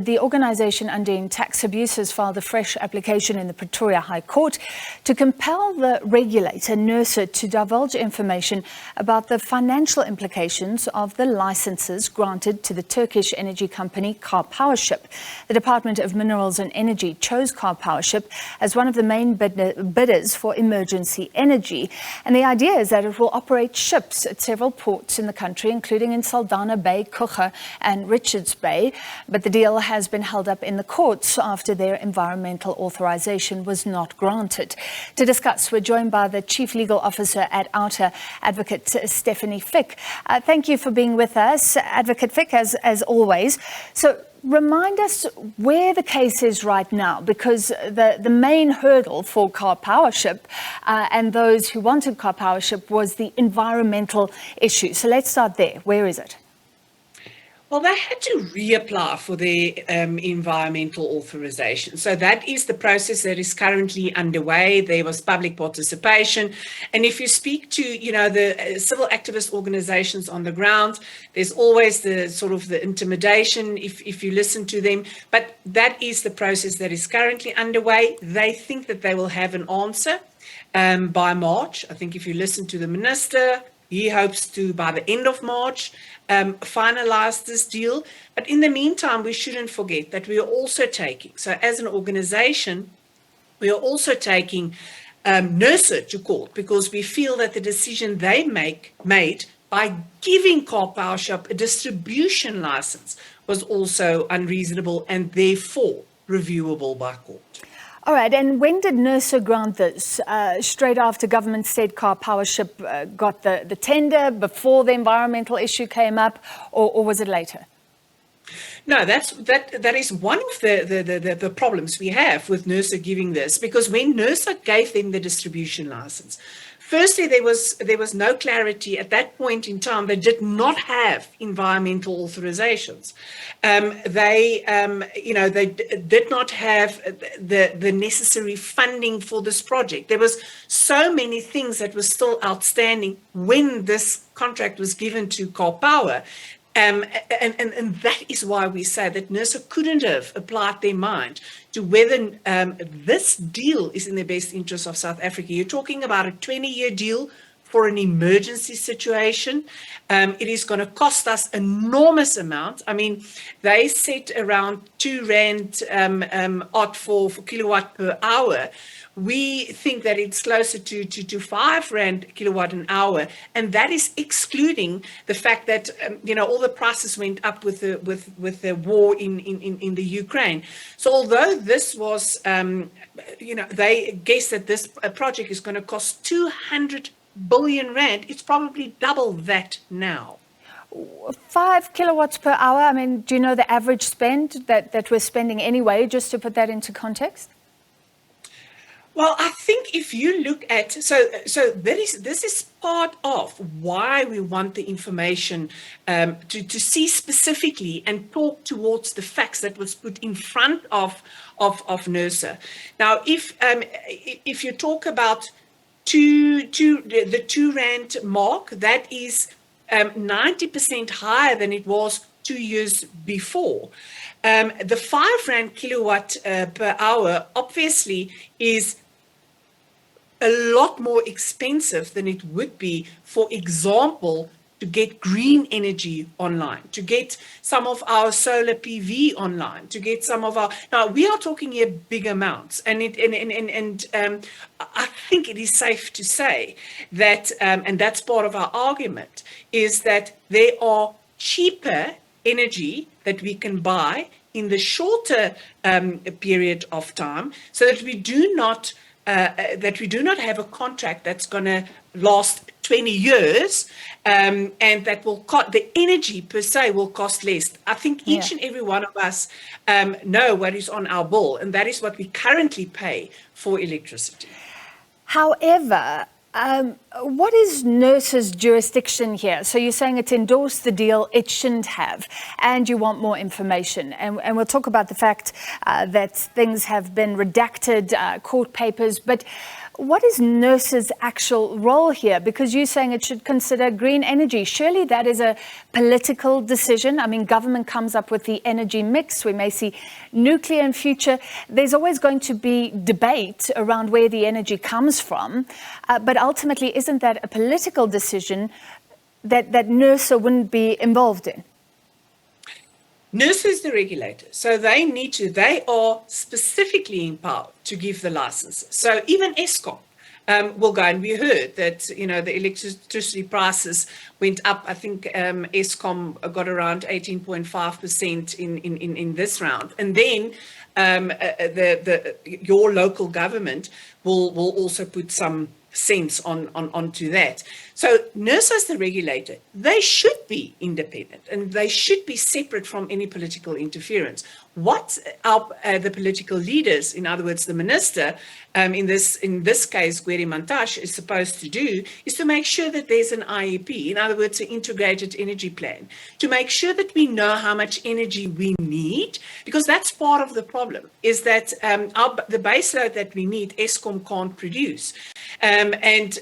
The organisation Undoing Tax Abuses filed a fresh application in the Pretoria High Court to compel the regulator, Nersa, to divulge information about the financial implications of the licences granted to the Turkish energy company Karpowership. The Department of Minerals and Energy chose Karpowership as one of the main bidders for emergency energy. And the idea is that it will operate ships at several ports in the country, including in Saldanha Bay, Kruger and Richards Bay. But the deal has been held up in the courts after their environmental authorisation was not granted. To discuss, we're joined by the Chief Legal Officer at OUTA, Advocate Stefanie Fick. Thank you for being with us, Advocate Fick, as always. So remind us where the case is right now, because the main hurdle for Karpowership and those who wanted Karpowership was the environmental issue. So let's start there. Where is it? Well, they had to reapply for their environmental authorization. So that is the process that is currently underway. There was public participation. And if you speak to, the civil activist organizations on the ground, there's always the sort of the intimidation if you listen to them. But that is the process that is currently underway. They think that they will have an answer by March. I think if you listen to the minister, he hopes to, by the end of March, finalize this deal. But in the meantime, we shouldn't forget that we are also taking, so as an organization, we are also taking Nersa to court because we feel that the decision they made by giving Karpowership a distribution license was also unreasonable and therefore reviewable by court. All right, and when did Nersa grant this? Straight after government said Karpowership got the tender, before the environmental issue came up, or was it later? No, that is one of the problems we have with Nersa giving this, because when Nersa gave them the distribution license, firstly, there was no clarity at that point in time. They did not have environmental authorizations. They did not have the necessary funding for this project. There was so many things that were still outstanding when this contract was given to Karpower. And that is why we say that Nersa couldn't have applied their mind to whether this deal is in the best interest of South Africa. You're talking about a 20-year deal for an emergency situation. It is going to cost us enormous amount. I mean, they set around 2 rand odd for kilowatt per hour. We think that it's closer to 5 rand kilowatt an hour, and that is excluding the fact that all the prices went up with the war in the Ukraine. So although this was they guess that this project is going to cost 200 billion rand, it's probably double that now. 5 kilowatts per hour. I mean, do you know the average spend that we're spending anyway, just to put that into context? Well, I think if you look at, so this is part of why we want the information to see specifically and talk towards the facts that was put in front of Nersa. Now, if you talk about the 2 rand mark, that is 90% higher than it was 2 years before. The 5 rand kilowatt per hour obviously is a lot more expensive than it would be, for example, to get green energy online, to get some of our solar PV online, to get some of our, now we are talking here big amounts, and I think it is safe to say that, and that's part of our argument, is that there are cheaper energy that we can buy in the shorter period of time, so that we do not have a contract that's going to last 20 years, and that will cost, the energy per se will cost less. I think each and every one of us know what is on our bill, and that is what we currently pay for electricity. However, what is Nersa's jurisdiction here? So you're saying it's endorsed the deal it shouldn't have, and you want more information. And we'll talk about the fact that things have been redacted, court papers. But What is Nersa's actual role here? Because you're saying it should consider green energy. Surely that is a political decision. I mean, government comes up with the energy mix. We may see nuclear in future. There's always going to be debate around where the energy comes from. But ultimately, isn't that a political decision that Nersa wouldn't be involved in? Nersa is the regulator, so they are specifically empowered to give the license. So even Eskom will go, and we heard that, the electricity prices went up. I think Eskom got around 18.5% in this round. And then your local government will also put some sense onto that. So Nersa is the regulator. They should be independent and they should be separate from any political interference. What the political leaders, in other words, the minister, in this case, Gweri Mantashe, is supposed to do is to make sure that there's an IEP, in other words, an integrated energy plan, to make sure that we know how much energy we need, because that's part of the problem, is that the baseload that we need, Eskom can't produce. And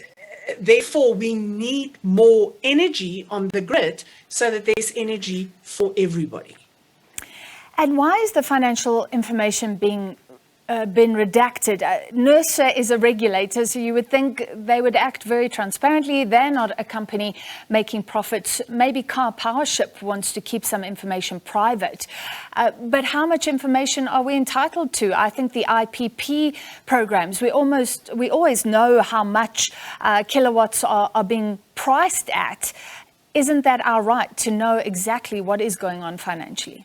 therefore, we need more energy on the grid so that there's energy for everybody. And why is the financial information been redacted? Nersa is a regulator, so you would think they would act very transparently. They're not a company making profits. Maybe Karpowership wants to keep some information private. But how much information are we entitled to? I think the IPP programs, we always know how much kilowatts are being priced at. Isn't that our right to know exactly what is going on financially?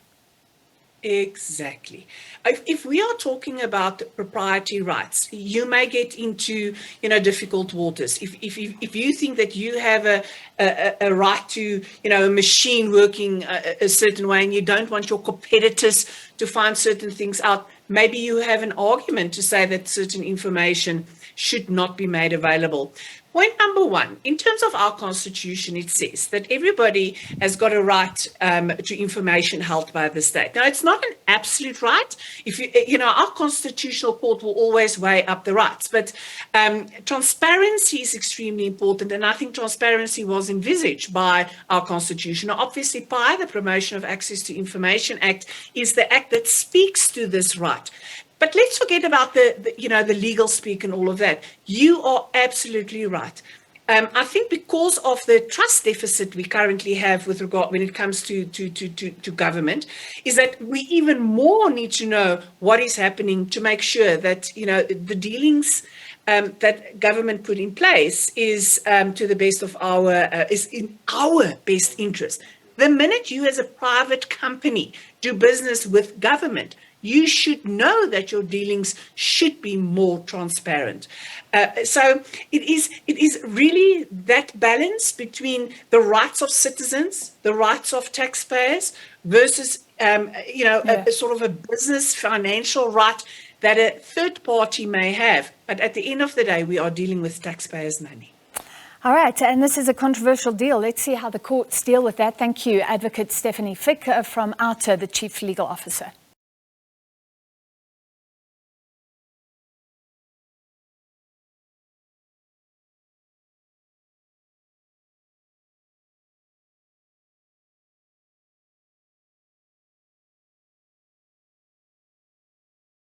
Exactly. If we are talking about proprietary rights, you may get into difficult waters. If you think that you have a right to a machine working a certain way and you don't want your competitors to find certain things out, maybe you have an argument to say that certain information should not be made available. Point number one, in terms of our constitution, it says that everybody has got a right to information held by the state. Now, it's not an absolute right. If our constitutional court will always weigh up the rights, but transparency is extremely important, and I think transparency was envisaged by our constitution. Now, obviously, by the Promotion of Access to Information Act is the act that speaks to this right. But let's forget about the legal speak and all of that. You are absolutely right. I think because of the trust deficit we currently have with regard when it comes to government, is that we even more need to know what is happening to make sure that the dealings that government put in place is to the best of is in our best interest. The minute you as a private company do business with government, you should know that your dealings should be more transparent. So it is really that balance between the rights of citizens, the rights of taxpayers, versus a sort of a business financial right that a third party may have. But at the end of the day, we are dealing with taxpayers' money. All right, and this is a controversial deal. Let's see how the courts deal with that. Thank you, Advocate Stefanie Fick from OUTA, the Chief Legal Officer.